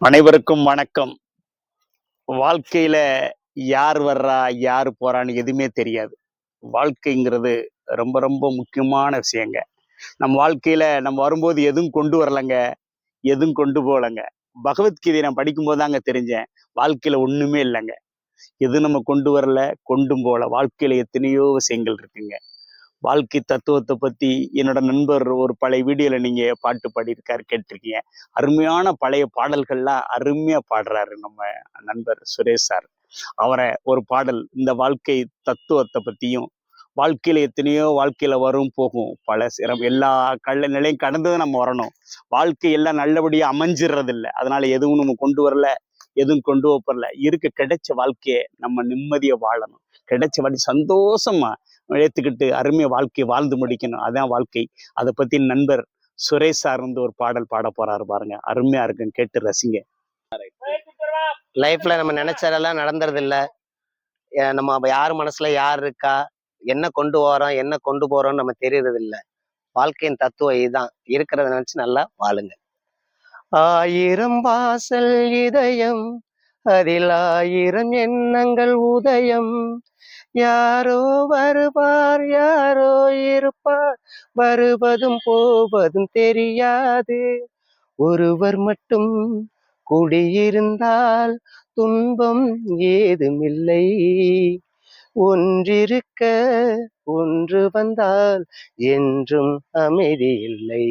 அனைவருக்கும் வணக்கம். வாழ்க்கையில யார் வர்றா, யார் போறான்னு எதுவுமே தெரியாது. வாழ்க்கைங்கிறது ரொம்ப ரொம்ப முக்கியமான விஷயங்க. நம்ம வாழ்க்கையில நம்ம வரும்போது எதுவும் கொண்டு வரலங்க, எதுவும் கொண்டு போலங்க. பகவத்கீதைய நான் படிக்கும்போது தாங்க தெரிஞ்சேன். வாழ்க்கையில ஒண்ணுமே இல்லங்க. எதுவும் நம்ம கொண்டு வரல, கொண்டும் போல. வாழ்க்கையில எத்தனையோ விஷயங்கள் இருக்குங்க. வாழ்க்கை தத்துவத்தை பத்தி என்னோட நண்பர் ஒரு பழைய வீடியோல நீங்க பாட்டு பாடியிருக்காரு, கேட்டிருக்கீங்க. அருமையான பழைய பாடல்கள்லாம் அருமையா பாடுறாரு நம்ம நண்பர் சுரேஷ் சார். அவரை ஒரு பாடல் இந்த வாழ்க்கை தத்துவத்தை பத்தியும், வாழ்க்கையில எத்தனையோ வாழ்க்கையில வரும் போகும் பல எல்லா நிலையும் கடந்துதான் நம்ம வரணும். வாழ்க்கை எல்லாம் நல்லபடியா அமைஞ்சிடுறது இல்லை. அதனால எதுவும் நம்ம கொண்டு வரல, எதுவும் கொண்டு வரல. கிடைச்ச வாழ்க்கையை நம்ம நிம்மதியா வாழணும். கிடைச்ச வாழ்க்கை சந்தோஷமா ஏத்துக்கிட்டு அருமையா வாழ்க்கையை வாழ்ந்து முடிக்கணும். அதான் வாழ்க்கை. அதை பத்தி நண்பர் சுரேஷ் சார் வந்து ஒரு பாடல் பாட போறாரு பாருங்க. அருமையா இருக்குன்னு கேட்டு ரசிங்க. லைஃப்ல நம்ம நினைச்சதெல்லாம் நடந்துறது இல்ல. நம்ம யார் மனசுல யார் இருக்கா, என்ன கொண்டு வரோம், என்ன கொண்டு போறோம்னு நம்ம தெரியறது இல்ல. வாழ்க்கையின் தத்துவம் இதுதான். இருக்கிறத நினைச்சு நல்லா வாழுங்க. ஆயிரம் வாசல் இதயம், அதில் ஆயிரம் எண்ணங்கள் உதயம். யாரோ வருவார், யாரோ இருப்பார், வருவதும் போவதும் தெரியாது. ஒருவர் மட்டும் குடியிருந்தால் துன்பம் ஏதுமில்லை. ஒன்றிருக்க ஒன்று வந்தால் என்றும் அமைதி இல்லை.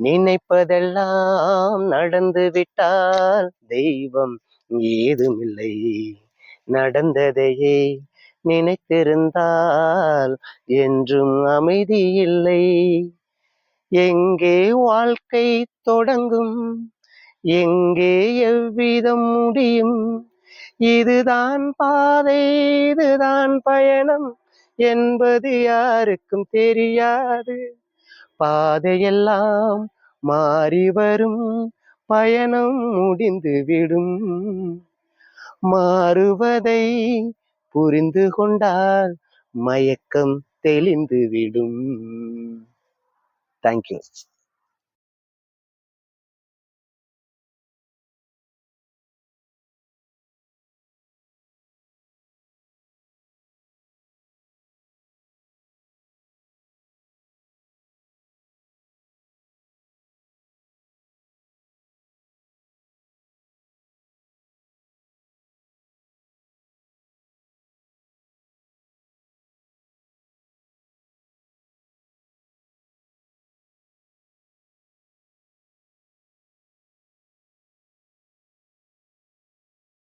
நினைப்பதெல்லாம் நடந்து விட்டால் தெய்வம் ஏதுமில்லை. நடந்ததையே நினைத்திருந்தால் என்றும் அமைதி இல்லை. எங்கே வாழ்க்கை தொடங்கும், எங்கே எவ்விதம் முடியும், இதுதான் பாதை, இதுதான் பயணம் என்பது யாருக்கும் தெரியாது. பாதையெல்லாம் மாறி வரும், பயணம் முடிந்துவிடும். மாறுவதை புரிந்து கொண்டால் மயக்கம் தெளிந்துவிடும். தேங்க்யூ.